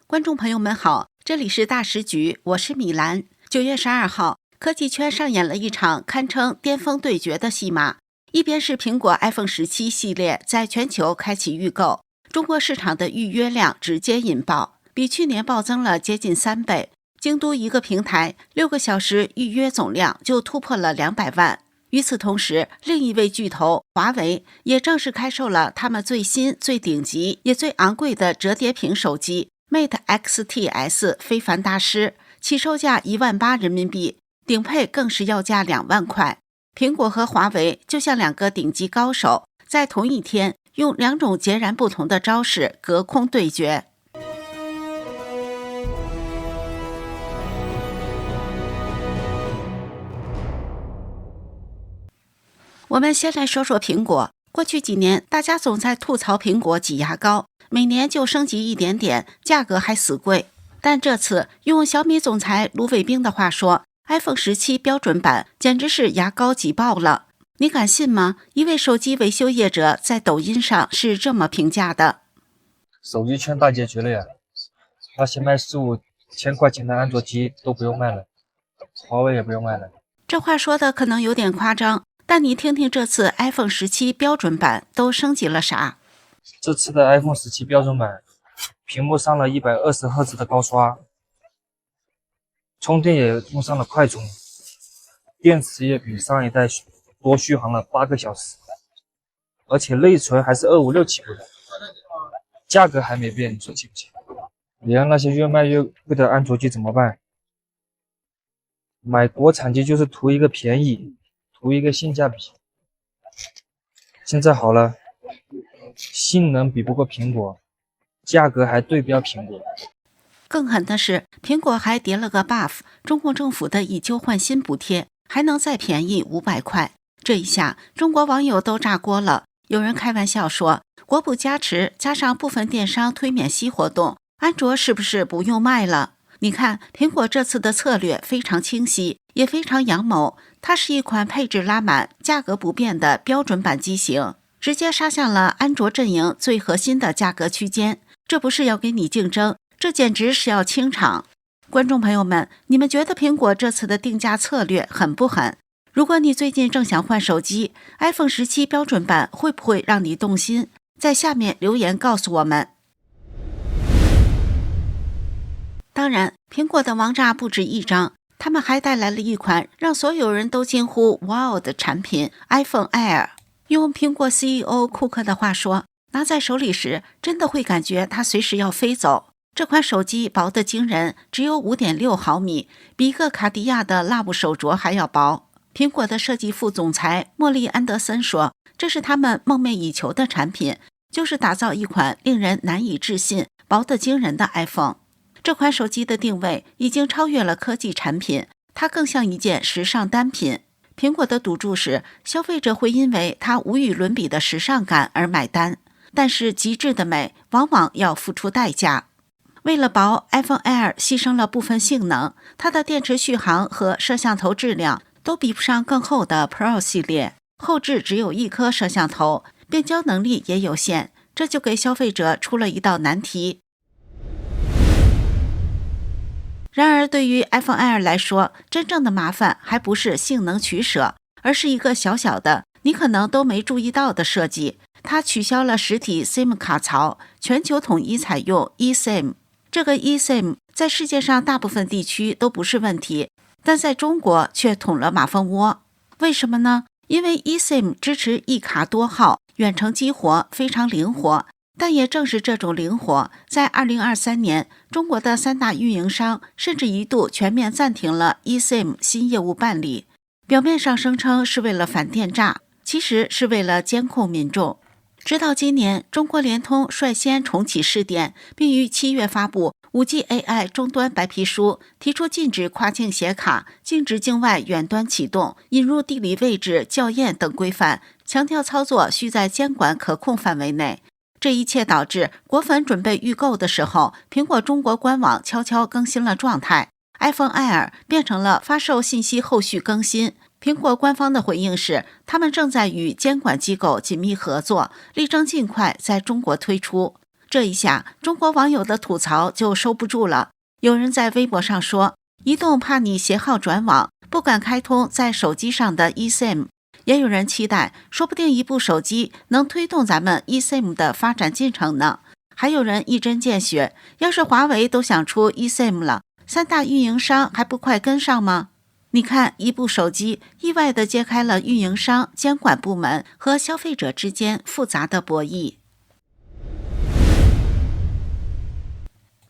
观众朋友们好，这里是大时局，我是米兰。9月12号，科技圈上演了一场堪称巅峰对决的戏码。一边是苹果 iPhone 17系列在全球开启预购，中国市场的预约量直接引爆，比去年暴增了接近3倍。京都一个平台6个小时预约总量就突破了200万。与此同时，另一位巨头华为也正式开售了他们最新、最顶级也最昂贵的折叠屏手机 Mate X-T-S 非凡大师，起售价18000人民币，顶配更是要价2万块。苹果和华为就像两个顶级高手，在同一天用2种截然不同的招式隔空对决。我们先来说说苹果。过去几年，大家总在吐槽苹果挤牙膏，每年就升级一点点，价格还死贵。但这次用小米总裁卢伟冰的话说， iPhone 17标准版简直是牙膏挤爆了。你敢信吗？一位手机维修业者在抖音上是这么评价的：手机圈大结局了呀，那些卖4-5千块钱的安卓机都不用卖了，华为也不用卖了。这话说的可能有点夸张，但你听听这次 iPhone 17标准版都升级了啥？这次的 iPhone 17标准版屏幕上了120赫兹的高刷，充电也用上了快充，电池也比上一代多续航了8个小时，而且内存还是256起步的，价格还没变，你说气不气？你让那些越卖越贵的安卓机怎么办？买国产机就是图一个便宜，图一个性价比。现在好了，性能比不过苹果，价格还对标苹果。更狠的是，苹果还叠了个 buff， 中共政府的以旧换新补贴还能再便宜500块。这一下，中国网友都炸锅了。有人开玩笑说，国补加持加上部分电商推免息活动，安卓是不是不用卖了？你看，苹果这次的策略非常清晰，也非常阳谋。它是一款配置拉满、价格不变的标准版机型，直接杀向了安卓阵营最核心的价格区间。这不是要给你竞争，这简直是要清场。观众朋友们，你们觉得苹果这次的定价策略狠不狠？如果你最近正想换手机， iPhone 17标准版会不会让你动心？在下面留言告诉我们。当然，苹果的王炸不止一张，他们还带来了一款让所有人都惊呼哇哦的产品 iPhone Air。 用苹果 CEO 库克的话说，拿在手里时真的会感觉它随时要飞走。这款手机薄得惊人，只有 5.6 毫米，比一个卡地亚的 Love 手镯还要薄。苹果的设计副总裁莫莉·安德森说，这是他们梦寐以求的产品，就是打造一款令人难以置信、薄得惊人的 iPhone。这款手机的定位已经超越了科技产品，它更像一件时尚单品。苹果的赌注是，消费者会因为它无与伦比的时尚感而买单，但是极致的美往往要付出代价。为了薄， iPhone Air 牺牲了部分性能，它的电池续航和摄像头质量都比不上更厚的 Pro 系列，后置只有1颗摄像头，变焦能力也有限，这就给消费者出了一道难题。然而，对于 iPhone Air 来说，真正的麻烦还不是性能取舍，而是一个小小的你可能都没注意到的设计。它取消了实体 SIM 卡槽，全球统一采用 eSIM。 这个 eSIM 在世界上大部分地区都不是问题，但在中国却捅了马蜂窝。为什么呢？因为 eSIM 支持一卡多号，远程激活非常灵活。但也正是这种灵活，在2023年，中国的3大运营商甚至一度全面暂停了 eSIM 新业务办理。表面上声称是为了反电诈，其实是为了监控民众。直到今年，中国联通率先重启试点，并于7月发布 5G AI 终端白皮书，提出禁止跨境写卡、禁止境外远端启动、引入地理位置校验等规范，强调操作需在监管可控范围内。这一切导致果粉准备预购的时候，苹果中国官网悄悄更新了状态， iPhone Air 变成了发售信息后续更新。苹果官方的回应是，他们正在与监管机构紧密合作，力争尽快在中国推出。这一下，中国网友的吐槽就收不住了。有人在微博上说，移动怕你携号转网，不敢开通在手机上的 eSIM。也有人期待，说不定一部手机能推动咱们 eSIM 的发展进程呢。还有人一针见血，要是华为都想出 eSIM 了，三大运营商还不快跟上吗？你看，一部手机意外地揭开了运营商、监管部门和消费者之间复杂的博弈。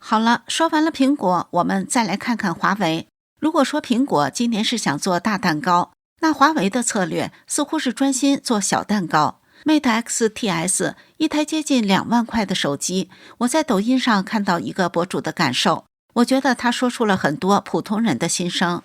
好了，说完了苹果，我们再来看看华为。如果说苹果今年是想做大蛋糕，那华为的策略似乎是专心做小蛋糕。Mate X TS 一台接近2万块的手机，我在抖音上看到一个博主的感受，我觉得他说出了很多普通人的心声。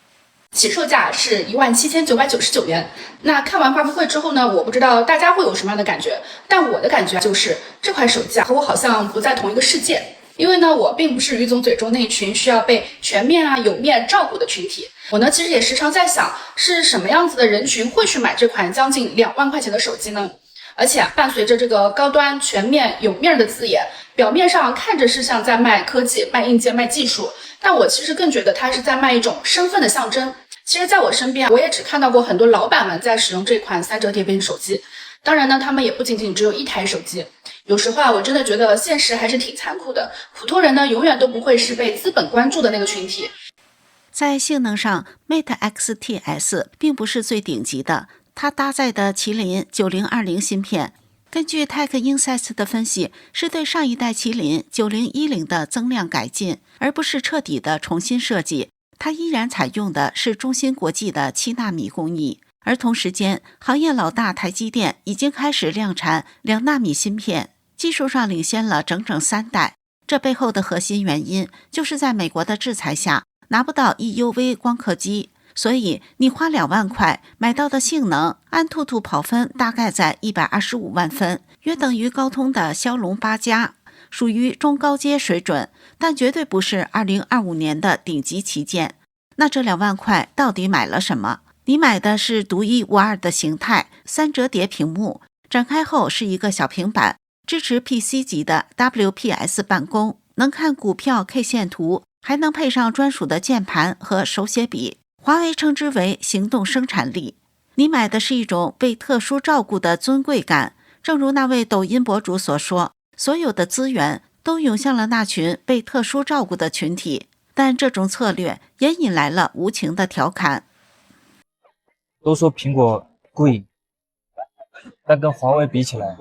起售价是17999元。那看完发布会之后呢，我不知道大家会有什么样的感觉，但我的感觉就是这款手机和我好像不在同一个世界。因为呢，我并不是于总嘴中那一群需要被全面有面照顾的群体。我呢，其实也时常在想，是什么样子的人群会去买这款将近2万块钱的手机呢？而且伴随着这个高端、全面、有面的字眼，表面上看着是像在卖科技、卖硬件、卖技术，但我其实更觉得它是在卖一种身份的象征。其实在我身边，我也只看到过很多老板们在使用这款3折叠屏手机。当然呢，他们也不仅仅只有一台手机。有时候我真的觉得现实还是挺残酷的，普通人呢永远都不会是被资本关注的那个群体。在性能上 ，Mate X TS 并不是最顶级的，它搭载的麒麟9020芯片，根据 Tech Insights 的分析，是对上一代麒麟9010的增量改进，而不是彻底的重新设计。它依然采用的是中芯国际的7纳米工艺。而同时间，行业老大台积电已经开始量产2纳米芯片，技术上领先了整整3代。这背后的核心原因就是在美国的制裁下拿不到 EUV 光刻机，所以你花2万块买到的性能，安兔兔跑分大概在125万分，约等于高通的骁龙8加，属于中高阶水准，但绝对不是2025年的顶级旗舰。那这2万块到底买了什么？你买的是独一无二的形态3折叠屏幕，展开后是一个小平板，支持 PC 级的 WPS 办公，能看股票 K 线图，还能配上专属的键盘和手写笔。华为称之为行动生产力。你买的是一种被特殊照顾的尊贵感，正如那位抖音博主所说，所有的资源都涌向了那群被特殊照顾的群体，但这种策略也引来了无情的调侃。都说苹果贵，但跟华为比起来，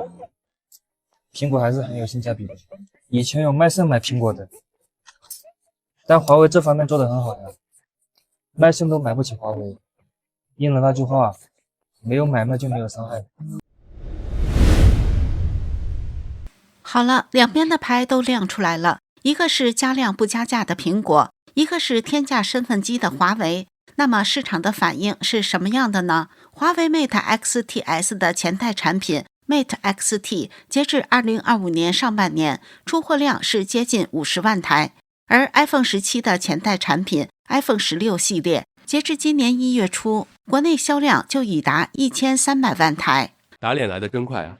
苹果还是很有性价比的。以前有卖肾买苹果的，但华为这方面做得很好呀，卖肾都买不起华为。应了那句话，没有买卖就没有伤害。好了，两边的牌都亮出来了，一个是加量不加价的苹果，一个是天价身份机的华为。那么市场的反应是什么样的呢？华为 Mate X TS 的前代产品 Mate XT 截至2025年上半年出货量是接近50万台，而 iPhone 17的前代产品 iPhone 16系列截至今年1月初，国内销量就已达1300万台。打脸来的真快啊！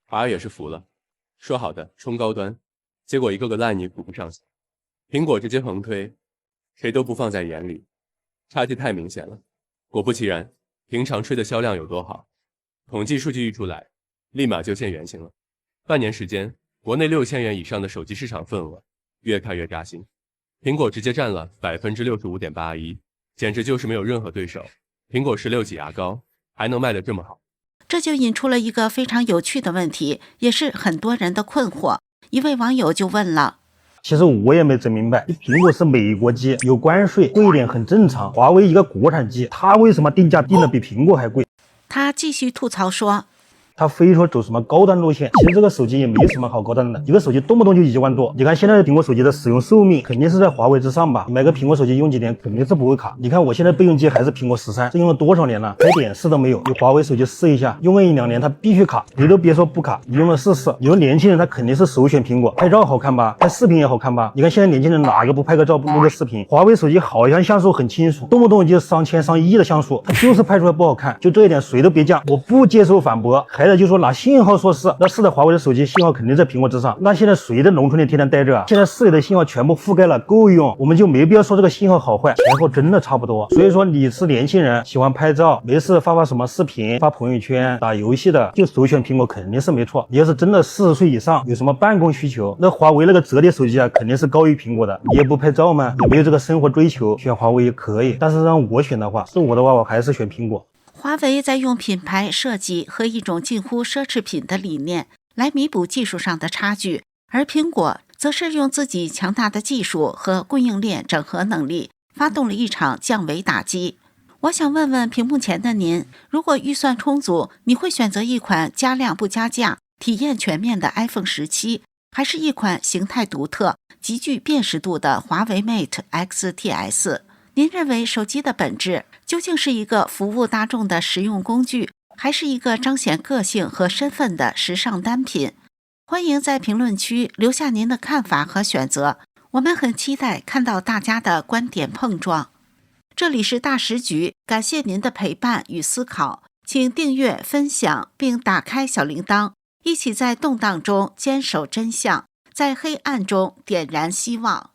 华为也是服了，说好的冲高端，结果一个个烂泥补不上去。苹果直接横推，谁都不放在眼里。差距太明显了，果不其然，平常吹的销量有多好，统计数据一出来，立马就现原形了。半年时间，国内6000元以上的手机市场份额越看越扎心，苹果直接占了 65.81%， 简直就是没有任何对手。苹果16挤牙膏还能卖得这么好，这就引出了一个非常有趣的问题，也是很多人的困惑。一位网友就问了，其实我也没整明白，苹果是美国机，有关税，贵一点很正常。华为一个国产机，它为什么定价定的比苹果还贵？他继续吐槽说，他非说走什么高端路线，其实这个手机也没什么好高端的，一个手机动不动就1万多。你看现在的苹果手机的使用寿命肯定是在华为之上吧？买个苹果手机用几年肯定是不会卡。你看我现在备用机还是苹果13，这用了多少年了，开点试都没有。有华为手机试一下，用个1-2年它必须卡，你都别说不卡，你用了试试。你说年轻人他肯定是首选苹果，拍照好看吧，拍视频也好看吧？你看现在年轻人哪个不拍个照录个视频？华为手机好像像素很清楚，动不动就上千上亿的像素，它就是拍出来不好看。就这一点谁都别犟，我不接受反驳，还的就说拿信号说事，那是的，华为的手机信号肯定在苹果之上。那现在谁在农村里天天待着啊？现在4G的信号全部覆盖了，够用，我们就没必要说这个信号好坏，前后真的差不多。所以说你是年轻人，喜欢拍照，没事发什么视频、发朋友圈、打游戏的，就首选苹果肯定是没错。你要是真的40岁以上，有什么办公需求，那华为那个折叠手机啊，肯定是高于苹果的。你也不拍照吗？也没有这个生活追求，选华为也可以。但是让我选的话，是我的话，我还是选苹果。华为在用品牌设计和一种近乎奢侈品的理念来弥补技术上的差距，而苹果则是用自己强大的技术和供应链整合能力，发动了一场降维打击。我想问问屏幕前的您，如果预算充足，你会选择一款加量不加价、体验全面的 iPhone 17，还是一款形态独特、极具辨识度的华为 Mate X-TS？ 您认为手机的本质究竟是一个服务大众的实用工具，还是一个彰显个性和身份的时尚单品？欢迎在评论区留下您的看法和选择，我们很期待看到大家的观点碰撞。这里是大时局，感谢您的陪伴与思考，请订阅、分享并打开小铃铛，一起在动荡中坚守真相，在黑暗中点燃希望。